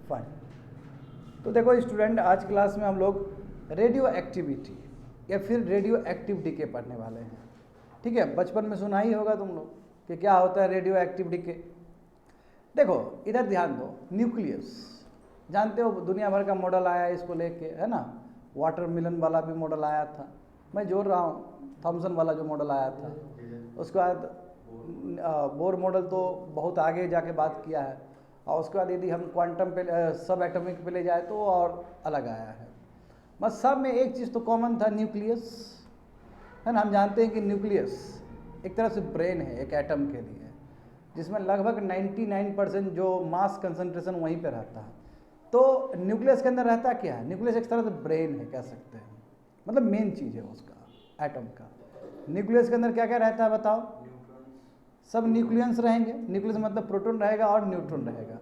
Fine. तो देखो student, आज क्लास में हम लोग रेडियो एक्टिविटी या फिर रेडियो एक्टिव डीके पढ़ने वाले हैं। ठीक है, बचपन में सुना ही होगा तुम लोग कि क्या होता है रेडियो एक्टिव डीके। देखो इधर ध्यान दो, न्यूक्लियस जानते हो, दुनिया भर का मॉडल आया है इसको लेके, है ना। वाटरमेलन वाला भी मॉडल आया था, मैं जोड़ रहा हूँ, थॉमसन वाला जो मॉडल आया था। उसके बाद बोर मॉडल तो बहुत आगे जाके बात किया है, और उसके बाद यदि हम क्वांटम पे सब एटॉमिक पे ले जाए तो और अलग आया है। बस सब में एक चीज़ तो कॉमन था, न्यूक्लियस, है ना। हम जानते हैं कि न्यूक्लियस एक तरह से ब्रेन है एक एटम के लिए, जिसमें लगभग 99% जो मास कंसंट्रेशन वहीं पे रहता है। तो न्यूक्लियस के अंदर रहता क्या है? न्यूक्लियस एक तरह से ब्रेन है, कह सकते हैं, मतलब मेन चीज़ है उसका, एटम का। न्यूक्लियस के अंदर क्या क्या रहता है बताओ? सब न्यूक्लियंस रहेंगे। न्यूक्लियस मतलब प्रोटॉन रहेगा और न्यूट्रॉन रहेगा,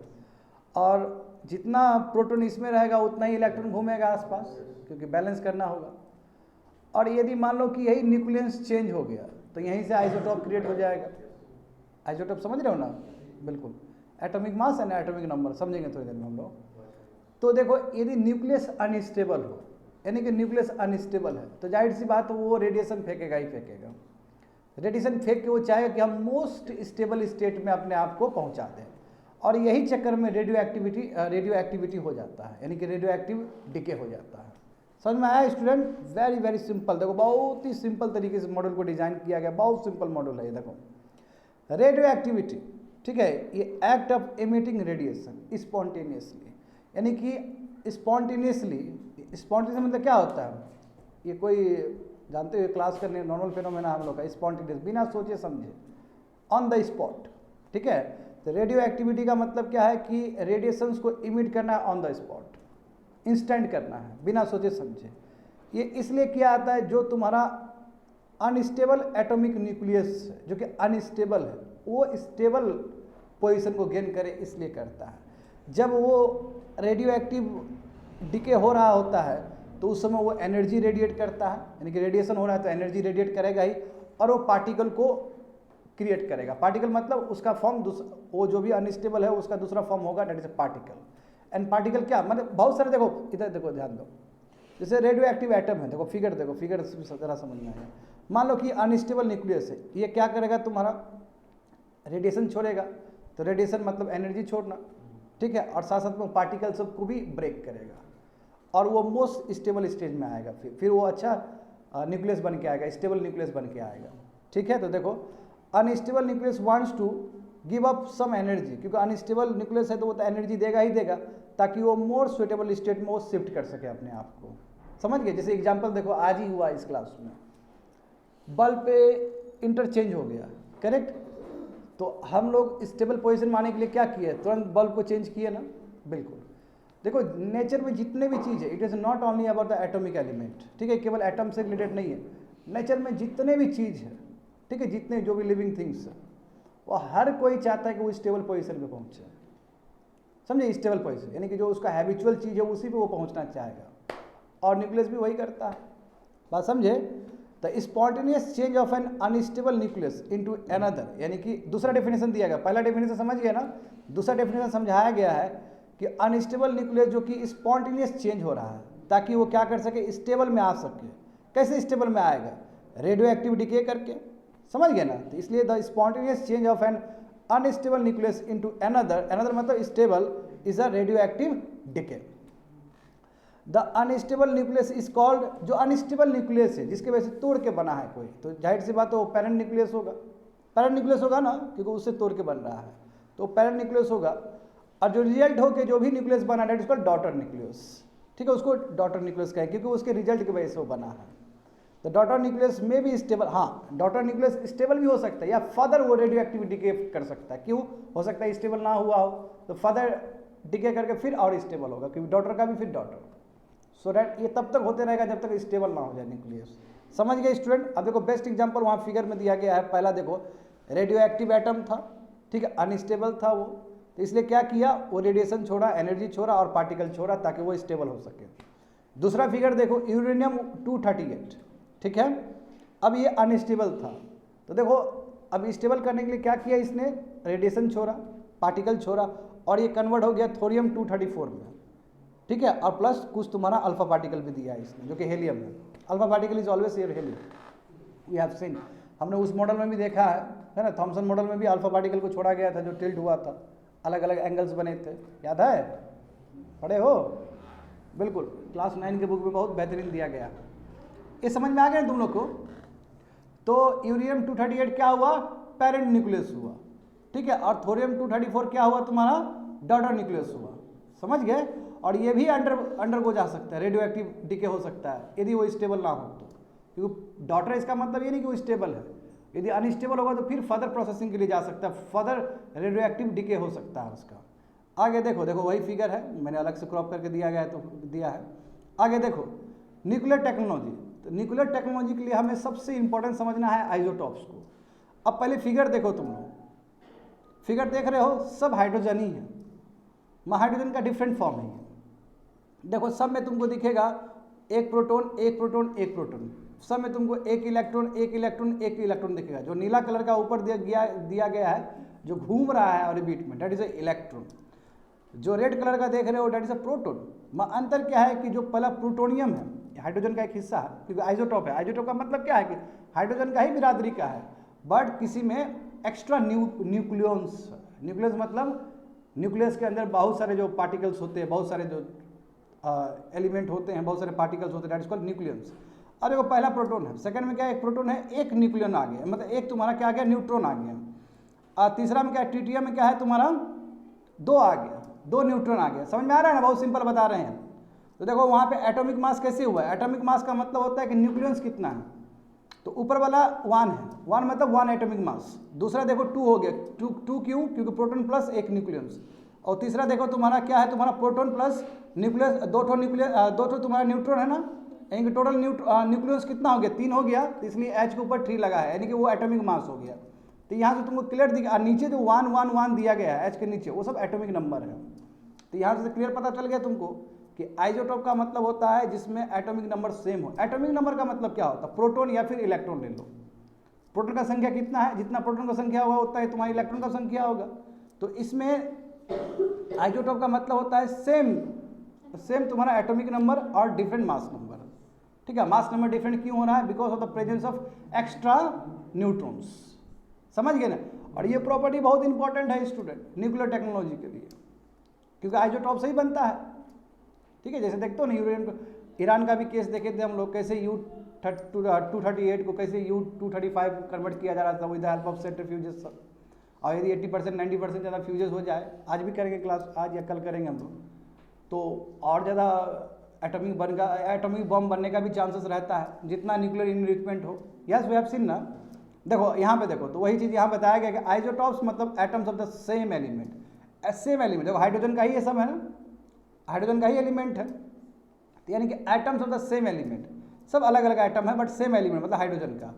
और जितना प्रोटॉन इसमें रहेगा उतना ही इलेक्ट्रॉन घूमेगा आसपास, क्योंकि बैलेंस करना होगा। और यदि मान लो कि यही न्यूक्लियंस चेंज हो गया तो यहीं से आइसोटॉप क्रिएट हो जाएगा। आइसोटॉप समझ रहे हो ना? बिल्कुल, atomic mass and atomic number, समझेंगे थोड़ी देर में हम लोग। तो देखो यदि न्यूक्लियस अनस्टेबल हो, यानी कि न्यूक्लियस अनस्टेबल है, तो जाहिर सी बात वो रेडिएशन फेंकेगा ही फेंकेगा। रेडिएशन फेंक के वो चाहेगा कि हम मोस्ट स्टेबल स्टेट में अपने आप को पहुंचा दें, और यही चक्कर में रेडियो एक्टिविटी हो जाता है, यानी कि रेडियो एक्टिव डीके हो जाता है। समझ में आया स्टूडेंट? Very very simple. देखो बहुत ही सिंपल तरीके से मॉडल को डिजाइन किया गया, बहुत सिंपल मॉडल है ये। देखो रेडियो एक्टिविटी, ठीक है, ये act of emitting radiation spontaneously, यानी कि स्पॉन्टेनियसली मतलब क्या होता है? ये कोई जानते हो क्लास करने नॉर्मल फिनोमेना हम लोग का, स्पॉन्टेनियस, बिना सोचे समझे, ऑन द स्पॉट। ठीक है, तो रेडियो एक्टिविटी का मतलब क्या है कि रेडिएशंस को इमिट करना है ऑन द स्पॉट, इंस्टेंट करना है, बिना सोचे समझे। ये इसलिए किया जाता है जो तुम्हारा अनस्टेबल एटॉमिक न्यूक्लियस जो कि अनस्टेबल है, वो स्टेबल पोजीशन को गेन करे, इसलिए करता है। जब वो रेडियो एक्टिव डीके हो रहा होता है तो उस समय वो एनर्जी रेडिएट करता है, यानी कि रेडिएशन हो रहा है तो एनर्जी रेडिएट करेगा ही, और वो पार्टिकल को क्रिएट करेगा। पार्टिकल मतलब उसका फॉर्म, वो जो भी अनस्टेबल है उसका दूसरा फॉर्म होगा, that is a particle. And particle क्या मतलब, बहुत सारे, देखो इधर देखो, ध्यान दो, जैसे रेडियो एक्टिव एटम है, देखो फिगर देखो, फिगर जरा समझना है। मान लो कि अनस्टेबल न्यूक्लियस है, ये क्या करेगा? तुम्हारा रेडिएशन छोड़ेगा, तो रेडिएशन मतलब एनर्जी छोड़ना, ठीक है, और साथ साथ में पार्टिकल सबको भी ब्रेक करेगा, और वो मोस्ट स्टेबल स्टेज में आएगा। फिर वो अच्छा न्यूक्लियस बन के आएगा, स्टेबल न्यूक्लियस बन के आएगा। ठीक है, तो देखो unstable nucleus wants to give up some energy, क्योंकि अनस्टेबल न्यूक्लियस है तो वो तो एनर्जी देगा ही देगा, ताकि वो मोर सुटेबल स्टेट में वो शिफ्ट कर सके अपने आप को। समझ गए? जैसे एग्जांपल देखो, आज ही हुआ इस क्लास में, बल्ब पे इंटरचेंज हो गया, करेक्ट? तो हम लोग स्टेबल पोजीशन में आने के लिए क्या किए? तुरंत बल्ब को चेंज किए ना? बिल्कुल। देखो नेचर में जितने भी चीज़ है, it is not only about the atomic element, ठीक है, केवल एटम से रिलेटेड नहीं है। नेचर में जितने भी चीज़ है, ठीक है, जितने जो भी लिविंग थिंग्स है, वो हर कोई चाहता है कि वो स्टेबल पोजीशन पे पहुंचे। समझे? स्टेबल पोजीशन यानी कि जो उसका हैबिचुअल चीज़ है उसी पे वो पहुंचना चाहेगा, और न्यूक्लियस भी वही करता है। बात समझे? तो spontaneous change of an unstable nucleus into another, यानी कि दूसरा डेफिनेशन दिया गया, पहला डेफिनेशन समझ गया ना, दूसरा डेफिनेशन समझाया गया है कि अनस्टेबल न्यूक्लियस जो कि स्पॉन्टेनियस चेंज हो रहा है, ताकि वो क्या कर सके? स्टेबल में आ सके। कैसे स्टेबल में आएगा? रेडियो एक्टिव डीके करके। समझ गए ना? तो इसलिए the spontaneous change of an unstable nucleus into another मतलब stable is a radioactive decay. The unstable nucleus is called, जो अनस्टेबल न्यूक्लियस है जिसके वजह से तोड़ के बना है कोई, तो जाहिर सी बात है वो पैरेंट न्यूक्लियस होगा। पैरेंट न्यूक्लियस होगा ना, क्योंकि उससे तोड़ के बन रहा है, तो पैरेंट न्यूक्लियस होगा। और जो रिजल्ट हो के जो भी न्यूक्लियस बना है उसका डॉटर न्यूक्लियस, ठीक है, उसको डॉटर न्यूक्लियस कहें, क्योंकि उसके रिजल्ट की वजह से वो बना है। तो डॉटर न्यूक्लियस में भी स्टेबल, हाँ डॉटर न्यूक्लियस स्टेबल भी हो सकता है, या फर्दर वो रेडियो एक्टिविटी डीके कर सकता है। क्यों हो सकता है? स्टेबल ना हुआ हो तो फर्दर डीके करके फिर और स्टेबल होगा, क्योंकि डॉटर का भी फिर डॉटर, सो दैट ये तब तक होते रहेगा जब तक स्टेबल ना हो जाए न्यूक्लियस। समझ गए स्टूडेंट? अब देखो बेस्ट एग्जांपल वहाँ फिगर में दिया गया है। पहला देखो रेडियो एक्टिव एटम था, ठीक है, अनस्टेबल था वो, तो इसलिए क्या किया? वो रेडिएशन छोड़ा, एनर्जी छोड़ा और पार्टिकल छोड़ा, ताकि वो स्टेबल हो सके। दूसरा फिगर देखो यूरेनियम 238, ठीक है, अब ये अनस्टेबल था, तो देखो अब स्टेबल करने के लिए क्या किया इसने? रेडिएशन छोड़ा, पार्टिकल छोड़ा, और ये कन्वर्ट हो गया थोरियम 234 में, ठीक है, और प्लस कुछ तुम्हारा अल्फा पार्टिकल भी दिया है इसमें जो कि हेलियम है। Alpha particle is always here helium, we have seen, हमने उस मॉडल में भी देखा है ना, थॉमसन मॉडल में भी अल्फा पार्टिकल को छोड़ा गया था जो टिल्ट हुआ था, अलग अलग एंगल्स बने थे, याद है, पढ़े हो, बिल्कुल क्लास 9 के बुक में बहुत बेहतरीन दिया गया। ये समझ में आ गया तुम लोग को। तो यूरेनियम 238 क्या हुआ, पेरेंट न्यूक्लियस हुआ, ठीक है, और थोरियम 234 क्या हुआ तुम्हारा, डॉटर न्यूक्लियस हुआ, समझ गए। और ये भी अंडर को जा सकता है, रेडियो एक्टिव डीके हो सकता है यदि वो स्टेबल ना हो तो, क्योंकि डॉटर इसका मतलब ये नहीं कि वो स्टेबल है, यदि अनस्टेबल होगा तो फिर फर्दर प्रोसेसिंग के लिए जा सकता है, फर्दर रेडियो एक्टिव डीके हो सकता है उसका। आगे देखो, देखो वही फिगर है, मैंने अलग से क्रॉप करके दिया गया है तो दिया है। आगे देखो न्यूक्लियर टेक्नोलॉजी, तो न्यूक्लियर टेक्नोलॉजी के लिए हमें सबसे इंपॉर्टेंट समझना है आइसोटॉप्स को। अब पहले फिगर देखो, तुम लोग फिगर देख रहे हो, सब हाइड्रोजन ही है, हाइड्रोजन का डिफरेंट फॉर्म है। देखो सब में तुमको दिखेगा एक प्रोटॉन एक प्रोटॉन एक प्रोटॉन, सब में तुमको एक इलेक्ट्रॉन एक इलेक्ट्रॉन एक इलेक्ट्रॉन दिखेगा। जो नीला कलर का ऊपर दिया गया है जो घूम रहा है ऑर्बिट में, डेट इज ए इलेक्ट्रॉन। जो रेड कलर का देख रहे हो डेट इज अ प्रोटॉन। अंतर क्या है कि जो पहला प्लूटोनियम है हाइड्रोजन का एक हिस्सा है, क्योंकि आइसोटॉप है। आइसोटॉप का मतलब क्या है कि हाइड्रोजन का ही बिरादरी का है, बट किसी में एक्स्ट्रा न्यूक्लियस, न्यूक्लियस मतलब न्यूक्लियस के अंदर बहुत सारे जो पार्टिकल्स होते हैं, बहुत सारे जो एलिमेंट होते हैं, बहुत सारे पार्टिकल्स होते हैं, दैट इज कॉल्ड न्यूक्लियस। और देखो पहला प्रोटॉन है, सेकंड में क्या है, एक प्रोटॉन है, एक न्यूक्लियन आ गया, मतलब एक तुम्हारा क्या आ गया, न्यूट्रॉन आ गया। और तीसरा में क्या है, ट्रिटियम में क्या है तुम्हारा, दो आ गया, दो न्यूट्रॉन आ गया। समझ में आ रहा है ना, बहुत सिंपल बता रहे हैं। तो देखो वहाँ पे एटॉमिक मास कैसे हुआ है, एटॉमिक मास का मतलब होता है कि न्यूक्लियस कितना है, तो ऊपर वाला 1 है, 1 मतलब 1 एटॉमिक मास। दूसरा देखो 2 हो गया, 2 क्यों, क्योंकि प्रोटॉन प्लस एक न्यूक्लियस। और तीसरा देखो तुम्हारा क्या है, तुम्हारा प्रोटॉन प्लस न्यूक्लियस, दो ठो तुम्हारा न्यूट्रॉन है ना, यानी कि टोटल न्यूक्लियस कितना हो गया, 3 हो गया, तो इसलिए H के ऊपर 3 लगा है, यानी कि वो एटॉमिक मास हो गया। तो यहाँ से तुमको क्लियर दिखा, नीचे जो 1 1 1 दिया गया है H के नीचे, वो सब एटॉमिक नंबर है। तो यहाँ से क्लियर पता चल गया तुमको कि आइसोटॉप का मतलब होता है जिसमें एटॉमिक नंबर सेम हो। एटॉमिक नंबर का मतलब क्या होता है, प्रोटॉन या फिर इलेक्ट्रॉन ले लो। प्रोटॉन का संख्या कितना है, जितना प्रोटॉन का संख्या होगा उतना ही तुम्हारा इलेक्ट्रॉन का संख्या होगा। तो इसमें आइसोटॉप का मतलब होता है सेम तुम्हारा एटॉमिक नंबर और डिफरेंट मास नंबर, ठीक है। मास नंबर डिफरेंट क्यों हो रहा है, because of the presence of extra neutrons, समझ गए ना। और ये प्रॉपर्टी बहुत इंपॉर्टेंट है स्टूडेंट न्यूक्लियर टेक्नोलॉजी के लिए, क्योंकि आइसोटॉप से ही बनता है, ठीक है। जैसे देखते हो ना यूरेनियम, ईरान का भी केस देखे थे हम लोग, कैसे U-238 को कैसे U-235 कन्वर्ट किया जा रहा था with the help of centrifuges. और यदि 80% 90% ज़्यादा फ्यूजेस हो जाए, आज भी करेंगे क्लास, आज या कल करेंगे हम लोग, तो और ज़्यादा एटॉमिक बम बनने का भी चांसेस रहता है, जितना न्यूक्लियर इनरिचमेंट हो। यस वी हैव सीन ना। देखो यहाँ पे देखो, तो वही चीज़ यहाँ बताया गया कि आइसोटॉप्स मतलब atoms of the same element, same element. देखो हाइड्रोजन का ही ये सब है ना, हाइड्रोजन का ही एलिमेंट है, तो यानी कि atoms of the same element, सब अलग अलग एटम है बट सेम एलिमेंट, मतलब हाइड्रोजन का।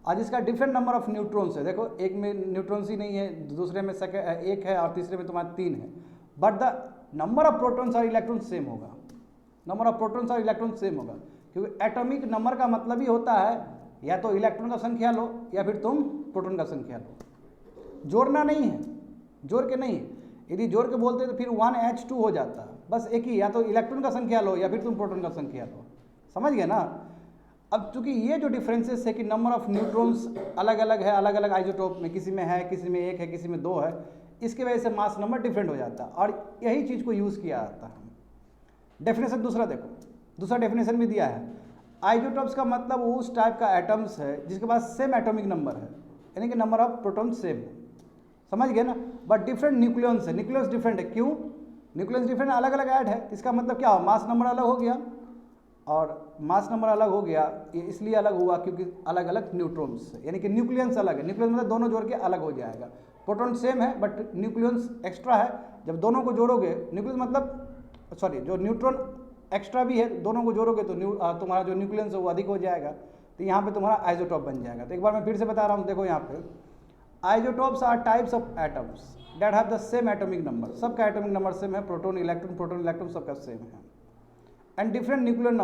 आज इसका डिफरेंट नंबर ऑफ न्यूट्रॉन्स है। देखो एक में न्यूट्रॉन्स ही नहीं है, दूसरे में एक है और तीसरे में तुम्हारा 3 है, but the number of protons और इलेक्ट्रॉन सेम होगा, नंबर ऑफ प्रोटॉन्स और इलेक्ट्रॉन सेम होगा, क्योंकि एटॉमिक नंबर का मतलब ही होता है या तो इलेक्ट्रॉन का संख्या लो या फिर तुम प्रोटॉन का संख्या लो। जोड़ना नहीं है, जोड़ के नहीं, यदि जोड़ के बोलते तो फिर 1H2 हो जाता है, बस एक ही, या तो इलेक्ट्रॉन का संख्या लो या फिर तुम प्रोटॉन का संख्या लो, समझ गए ना। अब चूंकि ये जो डिफरेंसेस है कि नंबर ऑफ न्यूट्रॉन्स अलग अलग है, अलग अलग आइसोटोप में, किसी में है, किसी में 1 है, किसी में 2 है, इसकी वजह से मास नंबर डिफरेंट हो जाता है, और यही चीज़ को यूज़ किया जाता है। डेफिनेशन दूसरा देखो, दूसरा डेफिनेशन भी दिया है, आइसोटोप्स का मतलब उस टाइप का एटम्स है जिसके पास सेम एटॉमिक नंबर है, यानी कि नंबर ऑफ प्रोटॉन सेम है, समझ गए ना, बट डिफरेंट न्यूक्लियस है, न्यूक्लियस डिफरेंट है। क्यों न्यूक्लियस डिफरेंट, अलग अलग ऐड है, इसका मतलब क्या हो, मास नंबर अलग हो गया, और मास नंबर अलग हो गया ये इसलिए अलग हुआ क्योंकि अलग अलग न्यूट्रॉन्स है, यानी कि न्यूक्लियस अलग है। न्यूक्लियस मतलब दोनों जोड़ के अलग हो जाएगा, प्रोटॉन सेम है बट न्यूक्लियस एक्स्ट्रा है। जब दोनों को जोड़ोगे, न्यूक्लियस मतलब सॉरी जो न्यूट्रॉन एक्स्ट्रा भी है, दोनों को जोड़ोगे तो तुम्हारा जो न्यूक्लियस है वो अधिक हो जाएगा, तो यहाँ पे तुम्हारा आइसोटॉप बन जाएगा। तो एक बार मैं फिर से बता रहा हूँ, देखो यहाँ पे isotopes are types of atoms that have the same atomic number, सबका एटॉमिक नंबर सेम है, प्रोटॉन इलेक्ट्रॉन सबका सेम है, and different nuclear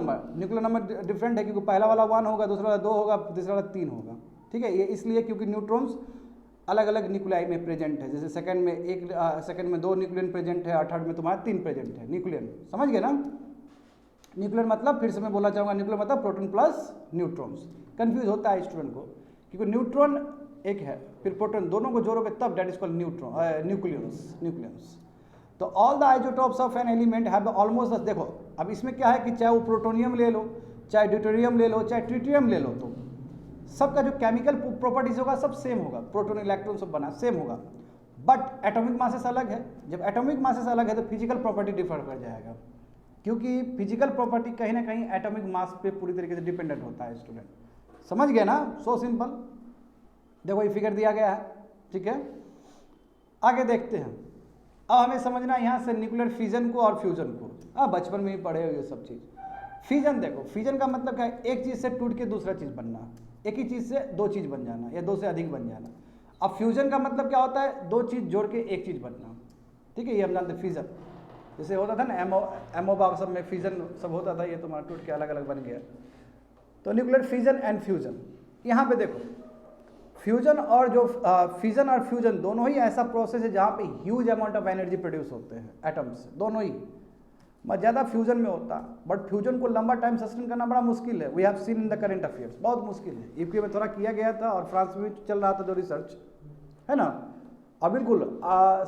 number different है, क्योंकि पहला वाला 1 होगा, दूसरा वाला 2 होगा, तीसरा वाला 3 होगा, ठीक है। ये इसलिए क्योंकि न्यूट्रॉन्स अलग अलग न्यूक्लियाई में प्रेजेंट है। जैसे सेकंड में 2 न्यूक्लियन प्रेजेंट है और थर्ड में तुम्हारा 3 प्रेजेंट है न्यूक्लियन। समझ गए ना? न्यूक्लियर मतलब फिर से मैं बोलना चाहूँगा, न्यूक्लियर मतलब प्रोटॉन प्लस न्यूट्रॉन्स। कंफ्यूज होता है स्टूडेंट को, क्योंकि न्यूट्रॉन एक है फिर प्रोटॉन, दोनों को जोड़ोगे तब दैट इज कॉल्ड न्यूक्लियंस। तो all the isotopes of an element have almost, देखो अब इसमें क्या है कि चाहे वो प्रोटोनियम ले लो, चाहे ड्यूटेरियम ले लो, चाहे ट्रिटियम ले लो, तो सबका जो केमिकल प्रॉपर्टीज होगा सब सेम होगा, प्रोटॉन इलेक्ट्रॉन सब बना सेम होगा, बट एटॉमिक मासेस अलग है। जब एटॉमिक मासेस अलग है तो फिजिकल प्रॉपर्टी डिफर कर जाएगा, क्योंकि फिजिकल प्रॉपर्टी कहीं ना कहीं एटॉमिक मास पे पूरी तरीके से डिपेंडेंट होता है स्टूडेंट। समझ गए ना? So simple. देखो ये फिगर दिया गया है, ठीक है। आगे देखते हैं। अब हमें समझना यहाँ से न्यूक्लियर फिजन को और फ्यूजन को। बचपन में ही पढ़े हो ये सब चीज़। फिजन देखो, फिजन का मतलब क्या है? एक चीज़ से टूट के दूसरा चीज़ बनना, एक ही चीज़ से 2 चीज़ बन जाना या 2 से अधिक बन जाना। अब फ्यूजन का मतलब क्या होता है? 2 चीज़ जोड़ के एक चीज़ बनना, ठीक है। ये हम जानते हैं फिजन। जैसे होता था ना एमोबा सब में फिजन सब होता था, ये तुम्हारा टूट के अलग अलग बन गया। तो न्यूक्लियर फिजन एंड फ्यूजन, यहाँ पे देखो फ्यूजन और जो फिजन और फ्यूजन दोनों ही ऐसा प्रोसेस है जहाँ पे huge amount of energy produce होते हैं एटम्स से, दोनों ही। ज़्यादा फ्यूजन में होता है, बट फ्यूजन को लंबा टाइम सस्टेन करना बड़ा मुश्किल है। We have seen in the current affairs, बहुत मुश्किल है। यूके में थोड़ा किया गया था और फ्रांस में चल रहा था जो रिसर्च है ना। और बिल्कुल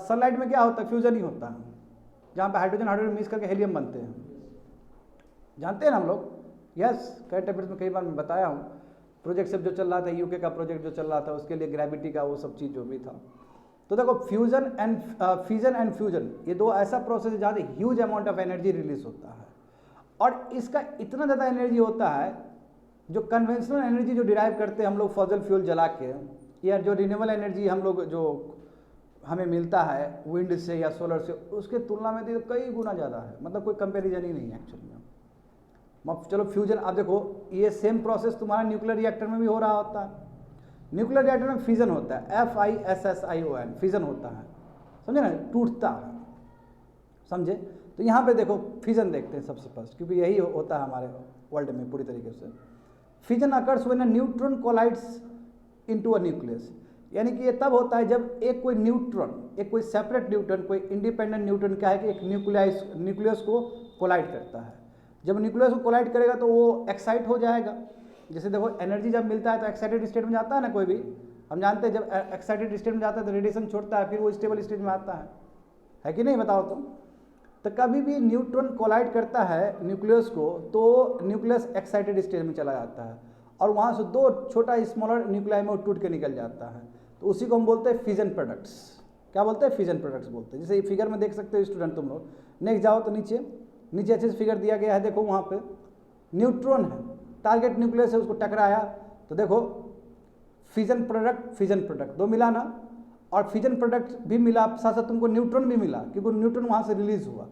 सनलाइट में क्या होता है? फ्यूजन ही होता है, जहाँ पे हाइड्रोजन मिक्स करके हेलियम बनते हैं। जानते हैं ना हम लोग? यस, करंट अफेयर्स में कई बार मैं बताया हूँ। प्रोजेक्ट सब जो चल रहा था, यूके का प्रोजेक्ट जो चल रहा था, उसके लिए ग्रेविटी का वो सब चीज़ जो भी था। तो देखो फिजन एंड फ्यूजन ये 2 ऐसा प्रोसेस है जहाँ से huge amount of energy release होता है, और इसका इतना ज़्यादा एनर्जी होता है जो कन्वेंशनल एनर्जी जो डिराइव करते हैं हम लोग फॉसिल फ्यूल जला के, या जो रिन्यूएबल एनर्जी हम लोग जो हमें मिलता है विंड से या सोलर से, उसके तुलना में तो कई गुना ज़्यादा है। मतलब कोई कंपेरिजन ही नहीं है एक्चुअली में। चलो फ्यूजन, आप देखो ये सेम प्रोसेस तुम्हारा न्यूक्लियर रिएक्टर में भी हो रहा होता है। न्यूक्लियर रिएक्टर में फिजन होता है, FISSION, फिजन होता है, समझे ना, टूटता है, समझे। तो यहाँ पे देखो फिजन देखते हैं सबसे फर्स्ट, क्योंकि यही होता है हमारे वर्ल्ड में पूरी तरीके से। Fission occurs when a neutron collides into a nucleus, यानी कि ये तब होता है जब एक कोई न्यूट्रॉन, एक कोई सेपरेट न्यूट्रॉन, कोई इंडिपेंडेंट न्यूट्रॉन क्या है कि एक न्यूक्लियस को कोलाइड करता है। जब न्यूक्लियस को कोलाइड करेगा तो वो एक्साइट हो जाएगा। जैसे देखो एनर्जी जब मिलता है तो एक्साइटेड स्टेट में जाता है ना, कोई भी हम जानते हैं जब एक्साइटेड स्टेट में जाता है तो रेडिएशन छोड़ता है, फिर वो स्टेबल स्टेट में आता है कि नहीं? बताओ तुम। तो कभी भी न्यूट्रॉन कोलाइड करता है न्यूक्लियस को तो न्यूक्लियस एक्साइटेड स्टेट में चला जाता है, और वहाँ से 2 छोटा स्मॉलर न्यूक्लियाई में टूट के निकल जाता है। तो उसी को हम बोलते हैं फिजन प्रोडक्ट्स। क्या बोलते हैं? फिजन प्रोडक्ट्स बोलते हैं। जैसे ये फिगर में देख सकते हो स्टूडेंट तुम लोग। नेक्स्ट जाओ तो नीचे अच्छे से फिगर दिया गया है। देखो वहाँ पे न्यूट्रॉन है, टारगेट न्यूक्लियस है, उसको टकराया तो देखो फिजन प्रोडक्ट 2 मिला ना, और फिजन प्रोडक्ट भी मिला, साथ साथ तुमको न्यूट्रॉन भी मिला, क्योंकि न्यूट्रॉन वहाँ से रिलीज हुआ।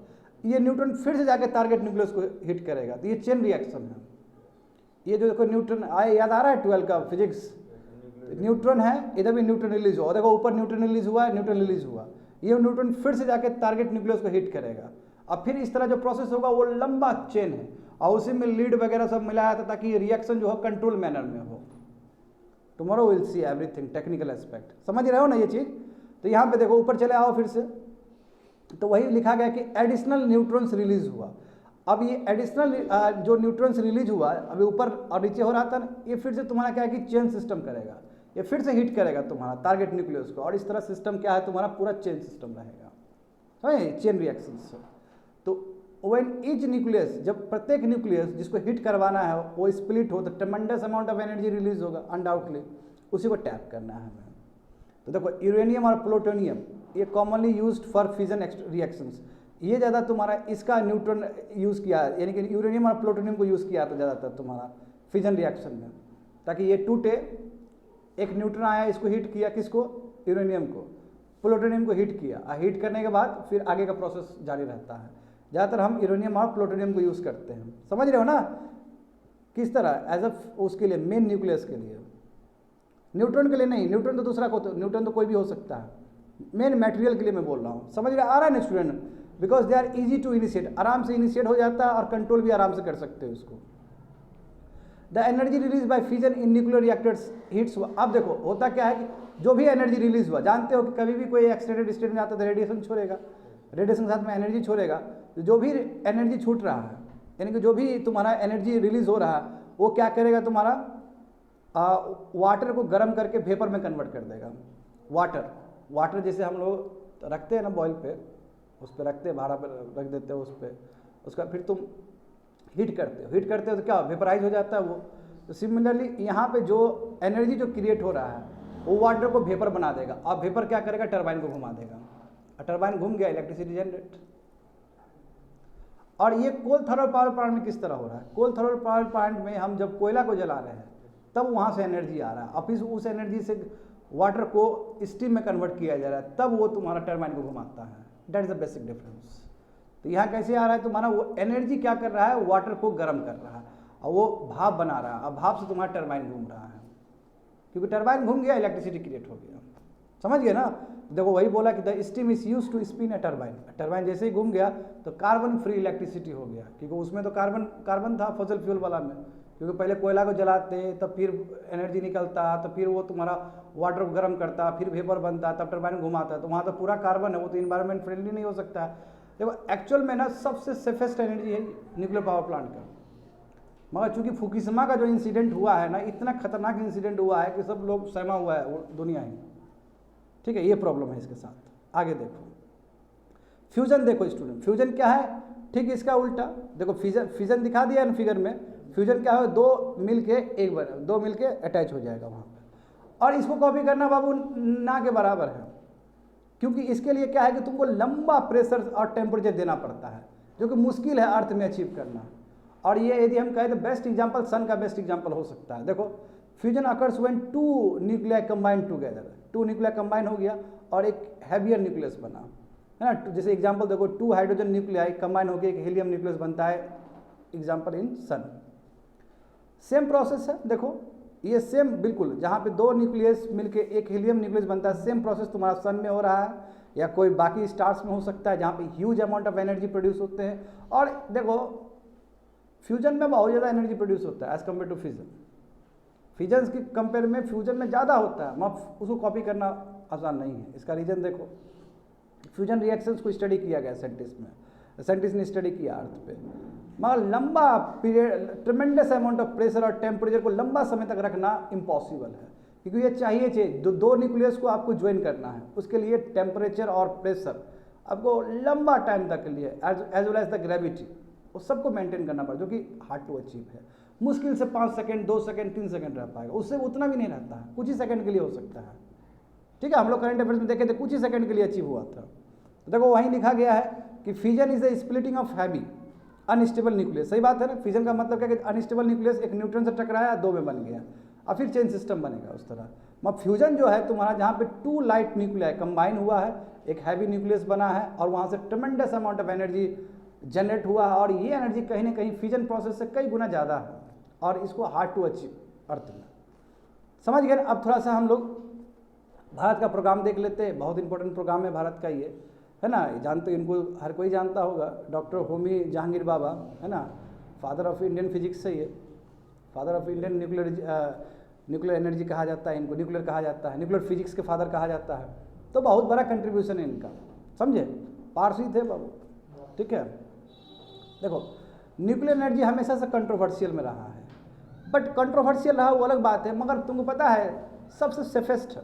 ये न्यूट्रॉन फिर से जाके टारगेट न्यूक्लियस को हिट करेगा, तो ये चेन रिएक्शन है। ये जो देखो न्यूट्रॉन आए, याद आ रहा है 12 का फिजिक्स? न्यूट्रॉन है, इधर भी न्यूट्रॉन रिलीज हुआ, देखो ऊपर न्यूट्रॉन रिलीज हुआ है, न्यूट्रॉन रिलीज हुआ, ये न्यूट्रॉन फिर से जाके टारगेट न्यूक्लियस को हिट करेगा। अब फिर इस तरह जो प्रोसेस होगा वो लंबा चेन है, और उसी में लीड वगैरह सब मिलाया था ताकि ये रिएक्शन जो है कंट्रोल मैनर में हो। Tomorrow will see everything technical aspect, समझ रहे हो ना ये चीज़? तो यहाँ पे देखो ऊपर चले आओ फिर से, तो वही लिखा गया कि एडिशनल न्यूट्रॉन्स रिलीज हुआ। अब ये एडिशनल जो न्यूट्रॉन्स रिलीज हुआ, अभी ऊपर और नीचे हो रहा था ना, ये फिर से तुम्हारा क्या है कि चेन सिस्टम करेगा, ये फिर से हिट करेगा तुम्हारा टारगेट न्यूक्लियस को, और इस तरह सिस्टम क्या है तुम्हारा पूरा चेन सिस्टम रहेगा, समझे? चेन रिएक्शन से। तो व्हेन ईच न्यूक्लियस, जब प्रत्येक न्यूक्लियस जिसको हिट करवाना है वो स्प्लिट हो, तो ट्रेमेंडस अमाउंट ऑफ एनर्जी रिलीज होगा अनडाउटली, उसी को टैप करना है हमें। तो देखो यूरेनियम और प्लूटोनियम ये commonly used for fission reactions, ये ज़्यादा तुम्हारा इसका न्यूट्रॉन यूज़ किया है, यानी कि यूरेनियम और प्लूटोनियम को यूज़ किया था ज़्यादातर तुम्हारा फिजन रिएक्शन में, ताकि ये टूटे। एक न्यूट्रॉन आया, इसको हिट किया, किसको? यूरेनियम को, प्लूटोनियम को हिट किया, हिट करने के बाद फिर आगे का प्रोसेस जारी रहता है। ज़्यादातर हम यूरेनियम और प्लूटोनियम को यूज़ करते हैं, समझ रहे हो ना? किस तरह? एज अ उसके लिए, मेन न्यूक्लियस के लिए, न्यूट्रॉन के लिए नहीं। न्यूट्रॉन तो दूसरा को, न्यूट्रॉन तो कोई भी हो सकता है, मेन मटेरियल के लिए मैं बोल रहा हूँ। समझ रहे आ रहा है ना student? Because they are easy to initiate, आराम से इनिशिएट हो जाता है और कंट्रोल भी आराम से कर सकते हो इसको। The energy release by fission in nuclear reactors hits. अब देखो होता क्या है कि जो भी एनर्जी रिलीज हुआ, जानते हो कि कभी भी कोई एक्सटेंडेड स्टेट में आता है तो रेडिएशन छोड़ेगा, रेडिएशन के साथ में एनर्जी छोड़ेगा। तो जो भी एनर्जी छूट रहा है, यानी कि जो भी तुम्हारा एनर्जी रिलीज हो रहा है, वो क्या करेगा, तुम्हारा वाटर को गर्म करके वेपर में कन्वर्ट कर देगा। वाटर जैसे हम लोग रखते हैं ना बॉयल पे, उस पर रखते हैं, भाड़ा पर रख देते हो उस पर, उसका फिर तुम हीट करते हो तो क्या वेपराइज हो जाता है वो। तो सिमिलरली यहाँ पे जो एनर्जी जो क्रिएट हो रहा है वो वाटर को वेपर बना देगा, और वेपर क्या करेगा, टरबाइन को घुमा देगा, और टरबाइन घूम गया, इलेक्ट्रिसिटी जनरेट। और ये कोल थर्मल पावर प्लांट में किस तरह हो रहा है, कोल थर्मल पावर प्लांट में हम जब कोयला को जला रहे हैं तब वहाँ से एनर्जी आ रहा है, और फिर उस एनर्जी से वाटर को स्टीम में कन्वर्ट किया जा रहा है, तब वो तुम्हारा टरबाइन को घुमाता है। That is the basic difference. तो यहाँ कैसे आ रहा है, तुम्हारा वो एनर्जी क्या कर रहा है, वाटर को गर्म कर रहा है और वो भाप बना रहा है, और भाप से तुम्हारा टरबाइन घूम रहा है, क्योंकि टरबाइन घूम गया, इलेक्ट्रिसिटी क्रिएट हो गया। समझ गए ना। देखो वही बोला कि the steam is use to spin a turbine, turbine जैसे ही घूम गया तो कार्बन फ्री इलेक्ट्रिसिटी हो गया, क्योंकि उसमें तो कार्बन था फॉसिल फ्यूल वाला में, क्योंकि पहले कोयला को जलाते तब फिर एनर्जी निकलता, तो फिर वो तुम्हारा वाटर को गर्म करता, फिर वेपर बनता, तब टरबाइन घुमाता, तो वहाँ तो पूरा कार्बन है, वो तो इन्वायरमेंट फ्रेंडली नहीं हो सकता है। देखो एक्चुअल में ना सबसे सेफेस्ट एनर्जी है न्यूक्लियर पावर प्लांट का, मगर चूंकि फुकुशिमा का जो इंसिडेंट हुआ है ना, इतना खतरनाक इंसिडेंट हुआ है कि सब लोग सहमा हुआ है वो दुनिया ही। ठीक है, ये प्रॉब्लम है इसके साथ। आगे देखो फ्यूजन, देखो स्टूडेंट फ्यूजन क्या है, ठीक इसका उल्टा देखो, फ्यूजन दिखा दिया ना फिगर में, फ्यूजन क्या है, दो मिलके अटैच हो जाएगा वहाँ पे, और इसको कॉपी करना बाबू ना के बराबर है, क्योंकि इसके लिए क्या है कि तुमको लंबा प्रेशर और टेम्परेचर देना पड़ता है, जो कि मुश्किल है अर्थ में अचीव करना। और ये यदि हम कहें तो बेस्ट एग्जांपल सन का बेस्ट एग्जांपल हो सकता है। देखो fusion occurs when two nuclei combine together, two nuclei combine हो गया और एक हैवियर न्यूक्लियस बना, है ना। जैसे एग्जांपल देखो, टू हाइड्रोजन न्यूक्लियाई कंबाइन होकर एक हीलियम न्यूक्लियस बनता है, example in sun. Same process है, देखो ये सेम बिल्कुल, जहाँ पे दो न्यूक्लियस मिलके एक हीलियम न्यूक्लियस बनता है, सेम प्रोसेस तुम्हारा सन में हो रहा है या कोई बाकी स्टार्स में हो सकता है, जहाँ पे huge amount of energy produce होते हैं। और देखो फ्यूजन में बहुत ज़्यादा एनर्जी प्रोड्यूस होता है as compare to fusion, fusion की कंपेयर में फ्यूजन में ज़्यादा होता है, मगर उसको कॉपी करना आसान नहीं है। इसका रीज़न देखो, फ्यूजन रिएक्शंस को स्टडी किया गया साइंटिस्ट ने स्टडी किया अर्थ पे, मगर लंबा पीरियड, ट्रेमेंडस अमाउंट ऑफ प्रेशर और टेम्परेचर को लंबा समय तक रखना इम्पॉसिबल है, क्योंकि ये चाहिए दो न्यूक्लियस को आपको ज्वाइन करना है, उसके लिए टेम्परेचर और प्रेशर आपको लंबा टाइम तक के लिए as well as the gravity, उस सबको मेंटेन करना पड़ेगा, जो कि हार्ड टू अचीव है। मुश्किल से 5 सेकंड, 2 सेकंड, 3 सेकंड रह पाएगा, उससे उतना भी नहीं रहता है, कुछ ही सेकंड के लिए हो सकता है। ठीक है, हम लोग करंट अफेयर्स में देखे थे कुछ ही सेकंड के लिए अचीव हुआ था। तो देखो वहीं लिखा गया है कि fusion is the splitting of heavy unstable nucleus. सही बात है ना, फ्यूजन का मतलब क्या है कि अनस्टेबल न्यूक्लियस एक न्यूट्रॉन से टकराया, 2 में बन गया, और फिर चेन सिस्टम बनेगा उस तरह। मगर फ्यूजन जो है तुम्हारा, जहाँ पे 2 लाइट न्यूक्लियाई कंबाइन हुआ है, एक हैवी न्यूक्लियस बना है, और वहाँ से ट्रेमेंडस अमाउंट ऑफ एनर्जी जनरेट हुआ है, और ये एनर्जी कहीं ना कहीं फ्यूजन प्रोसेस से कई गुना ज़्यादा है, और इसको हार्ड टू अचीव अर्थ में। समझ गए। अब थोड़ा सा हम लोग भारत का प्रोग्राम देख लेते हैं, बहुत इंपॉर्टेंट प्रोग्राम है भारत का ये, है ना। जानते हो, इनको हर कोई जानता होगा, डॉक्टर होमी जहांगीर बाबा, है ना, फादर ऑफ इंडियन फिजिक्स से ये, father of Indian nuclear energy कहा जाता है इनको, न्यूक्लियर कहा जाता है, न्यूक्लियर फिजिक्स के फादर कहा जाता है। तो बहुत बड़ा कंट्रीब्यूशन है इनका, समझे, पारसी थे बाबू। ठीक है, देखो न्यूक्लियर एनर्जी हमेशा से कंट्रोवर्शियल में रहा है, बट कंट्रोवर्शियल रहा वो अलग बात है, मगर तुमको पता है सबसे सेफेस्ट है।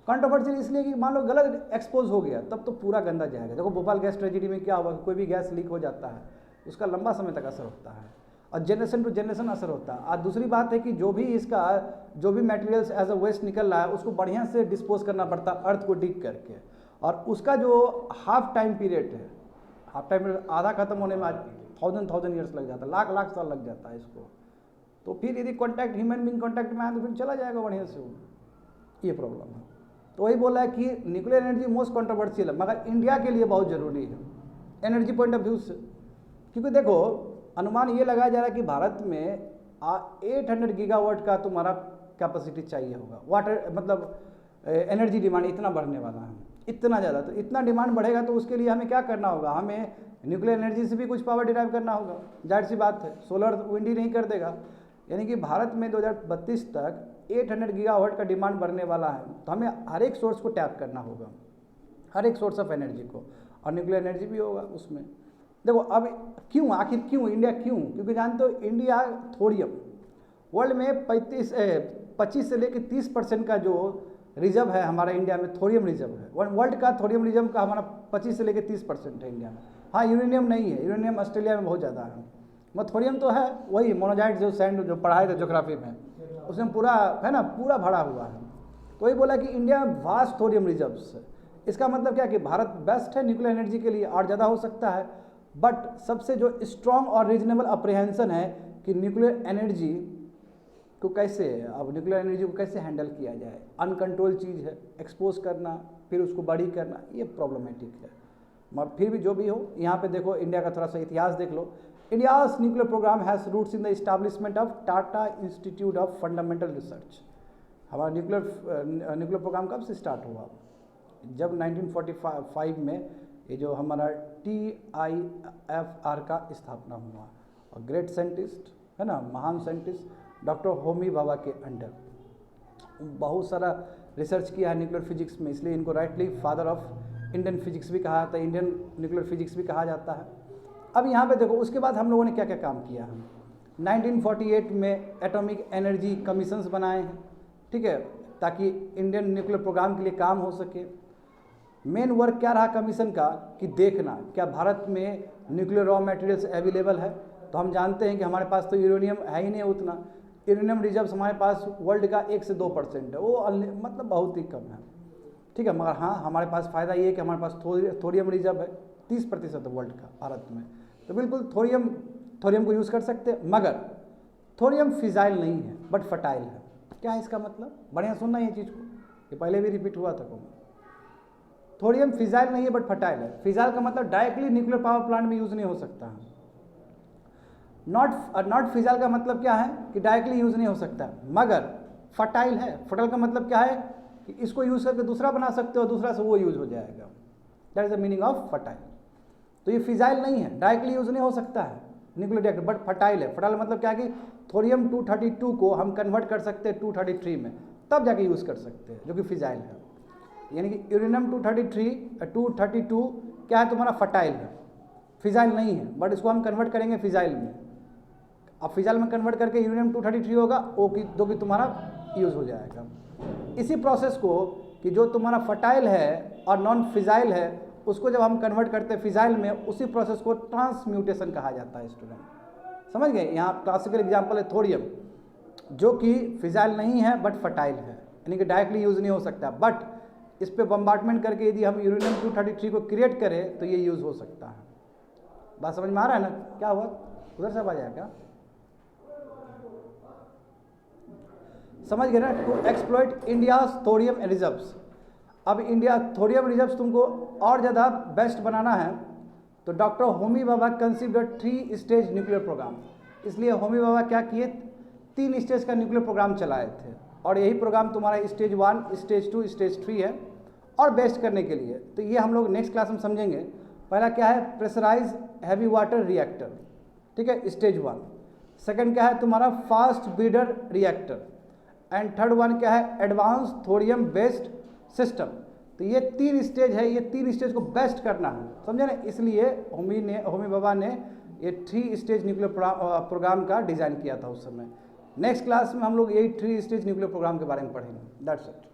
कंट्रोवर्शियल इसलिए कि मान लो गलत एक्सपोज हो गया तब तो पूरा गंदा जाएगा। देखो भोपाल गैस ट्रेजेडी में क्या हुआ, कोई भी गैस लीक हो जाता है उसका लंबा समय तक असर होता है, और जनरेशन टू जनरेशन असर होता है। और दूसरी बात है कि जो भी मटेरियल्स एज अ वेस्ट निकल रहा है उसको बढ़िया से डिस्पोज करना पड़ता है अर्थ को डिग करके, और उसका जो हाफ टाइम पीरियड है, हाफ टाइम पीरियड आधा खत्म होने में 1000 ईयर्स लग जाता है, लाख साल लग जाता है इसको। तो फिर यदि कॉन्टैक्ट ह्यूमन बींग कॉन्टैक्ट में आए तो फिर चला जाएगा बढ़िया से वो, ये प्रॉब्लम है। तो वही बोला है कि न्यूक्लियर एनर्जी मोस्ट कंट्रोवर्शियल है, मगर इंडिया के लिए बहुत ज़रूरी है एनर्जी पॉइंट ऑफ व्यू से, क्योंकि देखो अनुमान ये लगाया जा रहा है कि भारत में 800 गीगावाट का तुम्हारा कैपेसिटी चाहिए होगा, वाटर मतलब एनर्जी डिमांड इतना बढ़ने वाला है, इतना ज़्यादा। तो इतना डिमांड बढ़ेगा तो उसके लिए हमें क्या करना होगा, हमें न्यूक्लियर एनर्जी से भी कुछ पावर डिराइव करना होगा, जाहिर सी बात है, सोलर विंड ही नहीं कर देगा। यानी कि भारत में 2032 तक 800 गीगावाट का डिमांड बढ़ने वाला है, तो हमें हर एक सोर्स को टैप करना होगा, हर एक सोर्स ऑफ एनर्जी को, और न्यूक्लियर एनर्जी भी होगा उसमें। देखो अब क्यों, आखिर क्यों इंडिया, क्यों? क्योंकि जानते हो इंडिया थोरियम वर्ल्ड में 25 से लेकर 30% का जो रिजर्व है हमारा इंडिया में, थोरियम रिजर्व है। वर्ल्ड का थोरियम रिजर्व का हमारा 25 से लेकर 30% है इंडिया में। हाँ, यूरेनियम नहीं है, यूरेनियम ऑस्ट्रेलिया में बहुत ज़्यादा है, मगर थोरियम तो है, वही मोनोजाइट जो सैंड जो पढ़ाए थे ज्योग्राफी में, उसमें पूरा है ना, पूरा भरा हुआ है। तो वही बोला कि इंडिया वास्ट थोरियम रिजर्व्स है। इसका मतलब क्या कि भारत बेस्ट है न्यूक्लियर एनर्जी के लिए, और ज़्यादा हो सकता है, बट सबसे जो स्ट्रॉन्ग और रीजनेबल अप्रीहेंशन है कि न्यूक्लियर एनर्जी को कैसे, अब न्यूक्लियर एनर्जी को कैसे हैंडल किया जाए। अनकंट्रोल चीज़ है, एक्सपोज करना फिर उसको बड़ी करना, ये प्रॉब्लमेटिक है। मगर फिर भी जो भी हो, यहाँ पे देखो इंडिया का थोड़ा सा इतिहास देख लो। India's nuclear program has roots in the establishment of Tata institute of fundamental research. हमारा न्यूक्लियर प्रोग्राम कब से स्टार्ट हुआ? जब 1945 में ये जो हमारा TIFR का स्थापना हुआ, और ग्रेट साइंटिस्ट है ना, महान साइंटिस्ट डॉक्टर होमी भाभा के अंडर बहुत सारा रिसर्च किया है न्यूक्लियर फिजिक्स में, इसलिए इनको rightly father of Indian physics भी कहा जाता है, इंडियन न्यूक्लियर फिजिक्स भी कहा जाता है। अब यहाँ पे देखो उसके बाद हम लोगों ने क्या क्या काम किया। हम 1948 में एटॉमिक एनर्जी कमीशंस बनाए हैं, ठीक है, ताकि इंडियन न्यूक्लियर प्रोग्राम के लिए काम हो सके। मेन वर्क क्या रहा कमीशन का कि देखना क्या भारत में न्यूक्लियर रॉ मटेरियल्स अवेलेबल है। तो हम जानते हैं कि हमारे पास तो यूरेनियम है ही नहीं उतना, यूरेनियम रिजर्व्स हमारे पास वर्ल्ड का 1 से 2% है, वो मतलब बहुत ही कम है, ठीक है। मगर हाँ, हमारे पास फ़ायदा ये है कि हमारे पास थोरियम रिजर्व है 30% वर्ल्ड का भारत में, तो बिल्कुल थोरियम को यूज़ कर सकते हैं। मगर थोरियम फिजाइल नहीं है बट फटाइल है। क्या है इसका मतलब? बढ़िया सुनना ये चीज़ को, ये पहले भी रिपीट हुआ था को। थोरियम फिजाइल नहीं है बट फटाइल है। फिजाइल का मतलब डायरेक्टली न्यूक्लियर पावर प्लांट में यूज़ नहीं हो सकता है। नॉट फिजाइल का मतलब क्या है कि डायरेक्टली यूज़ नहीं हो सकता, मगर फटाइल है। फटाइल का मतलब क्या है कि इसको यूज़ करके दूसरा बना सकते हो, दूसरा से वो यूज़ हो जाएगा। That is the meaning of fertile. तो ये फिजाइल नहीं है, डायरेक्टली यूज़ नहीं हो सकता है न्यूक्लियर रिएक्टर, बट फटाइल है। फटाइल मतलब क्या है कि थोरियम 232 को हम कन्वर्ट कर सकते हैं 233 में, तब जाके यूज़ कर सकते हैं, जो कि फिजाइल है। यानी कि यूरेनियम 232 क्या है तुम्हारा? फटाइल है, फिजाइल नहीं है, बट इसको हम कन्वर्ट करेंगे फिजाइल में। अब फिजाइल में कन्वर्ट करके यूरेनियम 233 होगा, वो जो कि तुम्हारा यूज़ हो जाएगा। इसी प्रोसेस को कि जो तुम्हारा फटाइल है और नॉन फिजाइल है, उसको जब हम कन्वर्ट करते हैं फिजाइल में, उसी प्रोसेस को ट्रांसम्यूटेशन कहा जाता है। स्टूडेंट समझ गए? यहाँ क्लासिकल एग्जांपल है थोरियम, जो कि फिजाइल नहीं है बट फटाइल है, यानी कि डायरेक्टली यूज़ नहीं हो सकता, बट इस पे बम्बार्टमेंट करके यदि हम यूरेनियम 233 को क्रिएट करें तो ये यूज़ हो सकता है। बात समझ में आ रहा है ना? क्या हुआ, उधर से आ जाएगा क्या? समझ गए ना? To exploit India's thorium reserves. अब इंडिया थोरियम रिजर्व्स तुमको और ज़्यादा बेस्ट बनाना है, तो doctor Homi Bhabha conceived 3 stage nuclear program. इसलिए होमी भाभा क्या किए, 3 स्टेज का न्यूक्लियर प्रोग्राम चलाए थे, और यही प्रोग्राम तुम्हारा स्टेज 1, स्टेज 2, स्टेज 3 है, और बेस्ट करने के लिए। तो ये हम लोग नेक्स्ट क्लास में समझेंगे। पहला क्या है? प्रेशराइज हैवी वाटर रिएक्टर, ठीक है, स्टेज 1। सेकंड क्या है तुम्हारा? Fast breeder reactor. And third one क्या है? Advance thorium based system. तो ये 3 स्टेज है, ये 3 स्टेज को बेस्ट करना है, समझे ना? इसलिए होमी भाभा ने ये 3 स्टेज न्यूक्लियर प्रोग्राम का डिज़ाइन किया था उस समय। नेक्स्ट क्लास में हम लोग यही 3 स्टेज न्यूक्लियर प्रोग्राम के बारे में पढ़ेंगे। That's it.